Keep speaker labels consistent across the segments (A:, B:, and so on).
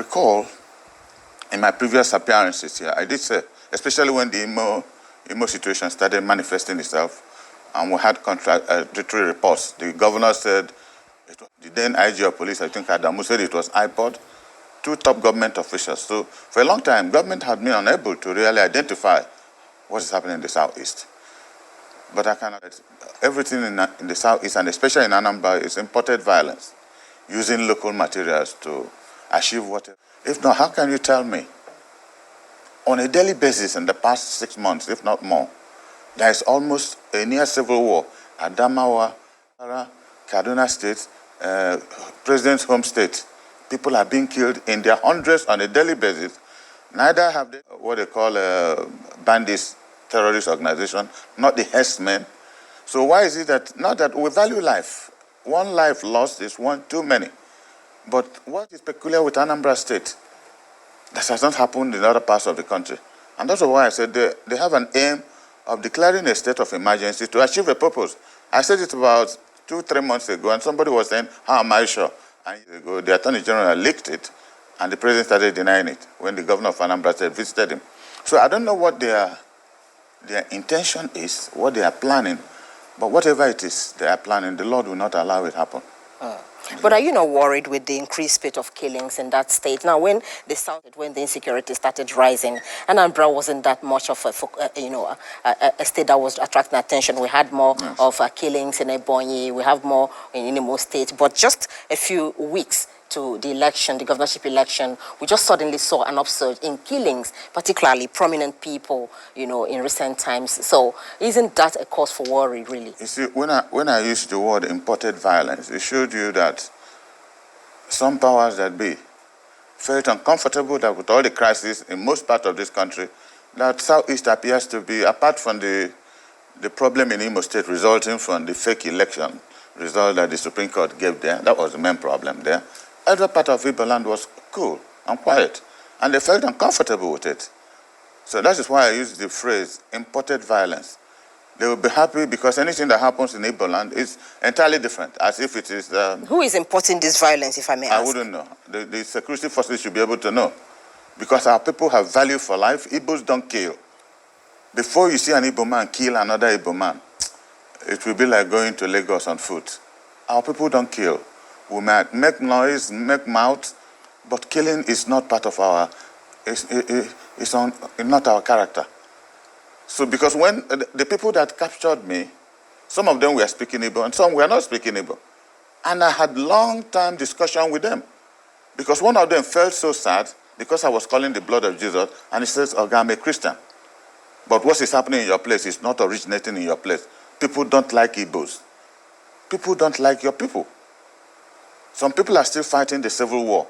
A: recall in my previous appearances here, I did say, especially when the Imo situation started manifesting itself, and we had contradictory reports. The governor said, the then IG of police, I think Adamu, said it was IPOB, two top government officials. So for a long time, government had been unable to really identify what is happening in the southeast. But I cannot. Everything in the southeast, and especially in Anambra, is imported violence, using local materials to achieve whatever. If not, how can you tell me, on a daily basis in the past 6 months, if not more, there is almost a near civil war. Adamawa, Kaduna State, President's home state. People are being killed in their hundreds on a daily basis. Neither have they what they call bandits, terrorist organization, not the herdsmen. So why is it that, not that we value life. One life lost is one too many. But what is peculiar with Anambra State, that has not happened in other parts of the country. And that's why I said they have an aim of declaring a state of emergency to achieve a purpose. I said it about 2-3 months ago, and somebody was saying, how am I sure? And years ago, the Attorney General leaked it, and the President started denying it when the Governor of Anambra State visited him. So I don't know what their intention is, what they are planning, but whatever it is they are planning, the Lord will not allow it happen.
B: But are you not worried with the increased rate of killings in that state? Now, when the insecurity started rising, Anambra wasn't that much of a state that was attracting attention. We had more of killings in Ebonyi, we have more in Imo State. But just a few weeks to the election, the governorship election, we just suddenly saw an upsurge in killings, particularly prominent people, in recent times. So isn't that a cause for worry, really?
A: You see, when I used the word imported violence, it showed you that some powers that be felt uncomfortable that with all the crises in most parts of this country, that Southeast appears to be, apart from the problem in Imo State resulting from the fake election result that the Supreme Court gave there, that was the main problem there. Every part of Igbo land was cool and quiet, and they felt uncomfortable with it. So that is why I use the phrase imported violence. They will be happy because anything that happens in Igbo land is entirely different, as if it is...
B: Who is importing this violence, if I may ask?
A: I wouldn't know. The security forces should be able to know. Because our people have value for life. Igbos don't kill. Before you see an Igbo man kill another Igbo man, it will be like going to Lagos on foot. Our people don't kill. We might make noise, make mouth, but killing is not part of our, it's not our character. So because when the people that captured me, some of them were speaking Igbo and some were not speaking Igbo. And I had long-time discussion with them. Because one of them felt so sad because I was calling the blood of Jesus, and he says, "Oga, I'm a Christian. But what is happening in your place is not originating in your place. People don't like Igbos. People don't like your people." Some people are still fighting the civil war.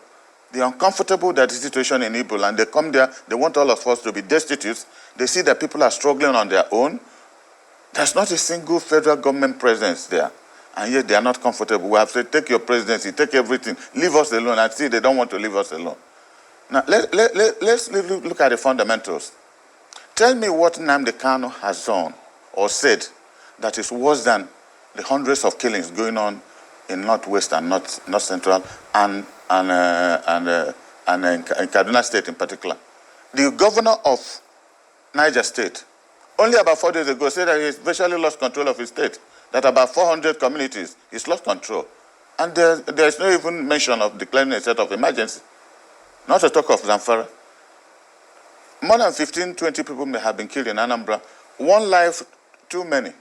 A: They are uncomfortable that the situation in Igbo land. They come there, they want all of us to be destitute. They see that people are struggling on their own. There's not a single federal government presence there. And yet they are not comfortable. We have said, take your presidency, take everything, leave us alone. And see, they don't want to leave us alone. Now, let's look at the fundamentals. Tell me what NNAMDI KANU has done or said that is worse than the hundreds of killings going on in Northwest and North Central and in Kaduna State in particular. The governor of Niger State, only about 4 days ago, said that he's virtually lost control of his state, that about 400 communities, he's lost control. And there is no even mention of declaring a state of emergency. Not to talk of Zamfara. More than 15, 20 people may have been killed in Anambra. One life too many.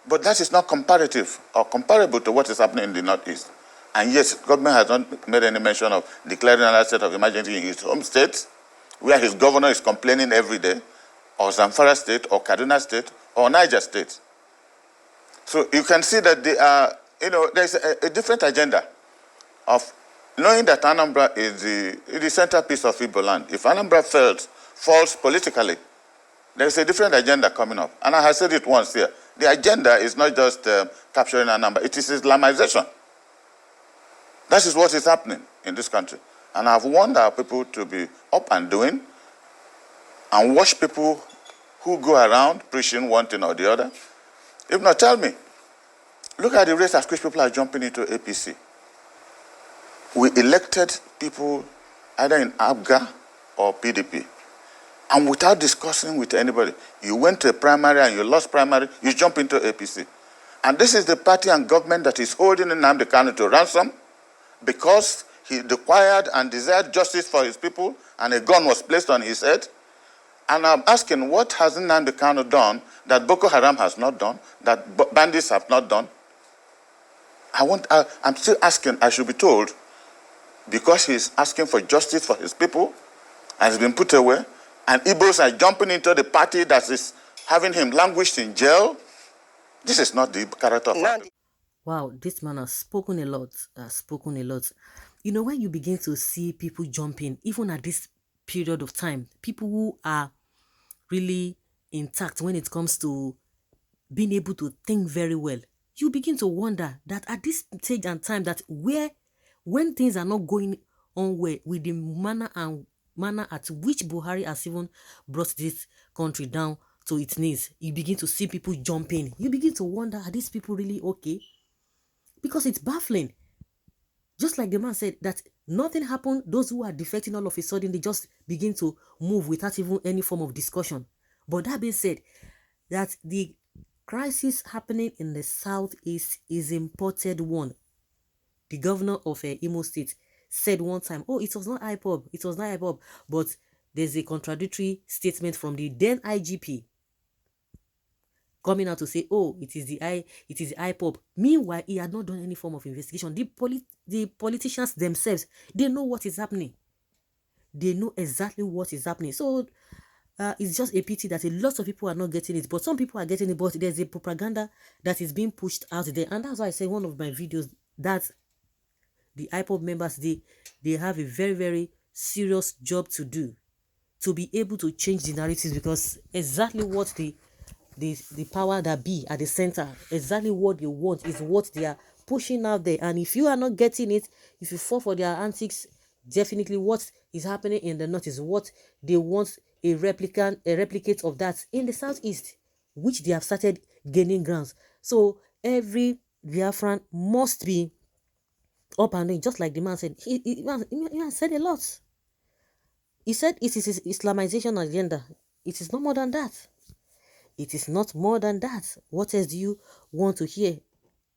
A: But that is not comparative or comparable to what is happening in the Northeast. And yes, government has not made any mention of declaring another state of emergency in his home state, where his governor is complaining every day, or Zamfara State, or Kaduna State, or Niger State. So you can see that they are, there's a different agenda of knowing that Anambra is the centerpiece of Igbo land. If Anambra falls politically, there's a different agenda coming up. And I have said it once here. The agenda is not just capturing Anambra, it is Islamization. That is what is happening in this country. And I've warned our people to be up and doing and watch people who go around preaching one thing or the other. If not, tell me, look at the rate at which people are jumping into APC. We elected people either in ABGA or PDP. And without discussing with anybody, you went to a primary and you lost primary, you jump into APC. And this is the party and government that is holding NNAMDI KANU to ransom because he required and desired justice for his people and a gun was placed on his head. And I'm asking, what has NNAMDI KANU done that Boko Haram has not done, that bandits have not done? I'm still asking, I should be told, because he's asking for justice for his people, has been put away, and Igbos are jumping into the party that is having him languished in jail. This is not the character of our people.
C: Wow, this man has spoken a lot. You know, when you begin to see people jumping, even at this period of time, people who are really intact when it comes to being able to think very well, you begin to wonder that at this stage and time that when things are not going on well with the manner at which Buhari has even brought this country down to its knees, you begin to see people jumping. You begin to wonder, are these people really okay? Because it's baffling. Just like the man said, that nothing happened. Those who are defecting all of a sudden, they just begin to move without even any form of discussion. But that being said, that the crisis happening in the southeast is imported one. The governor of Imo State said one time, oh, it was not IPOB, it was not IPOB. But there's a contradictory statement from the then IGP coming out to say, oh, it is the IPOB. Meanwhile, he had not done any form of investigation. The politicians themselves, they know what is happening. They know exactly what is happening. So it's just a pity that a lot of people are not getting it, but some people are getting it. But there's a propaganda that is being pushed out there, and that's why I say one of my videos that the IPOB members, they have a very, very serious job to do to be able to change the narratives, because exactly what the power that be at the center, exactly what they want is what they are pushing out there. And if you are not getting it, if you fall for their antics, definitely what is happening in the north is what they want, a replicate of that in the southeast, which they have started gaining grounds. So every Biafran must be up and doing, just like the man said. He said a lot. He said it is his Islamization agenda. It is no more than that. It is not more than that. What else do you want to hear?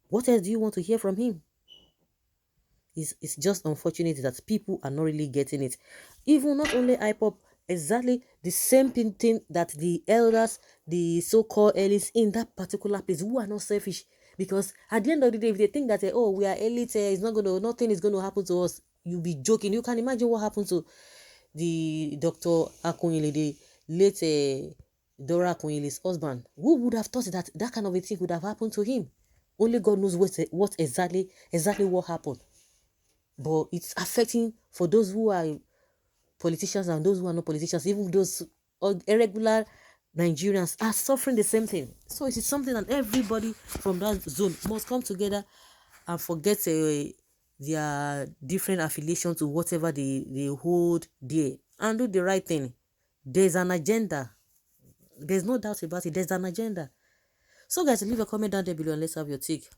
C: What else do you want to hear from him? It's just unfortunate that people are not really getting it. Even not only IPOP, exactly the same thing that the elders, the so-called elites in that particular place, who are not selfish. Because at the end of the day, if they think that, oh, we are elite, nothing is going to happen to us, you'll be joking. You can imagine what happened to the Dr. Akunyele, the late Dora Akunyele's husband. Who would have thought that that kind of a thing would have happened to him? Only God knows what exactly what happened. But it's affecting for those who are politicians and those who are not politicians. Even those irregular Nigerians are suffering the same thing. So it is something that everybody from that zone must come together and forget their different affiliation to whatever they hold there, and do the right thing. There's an agenda. There's no doubt about it. There's an agenda. So guys, leave a comment down there below and let's have your take.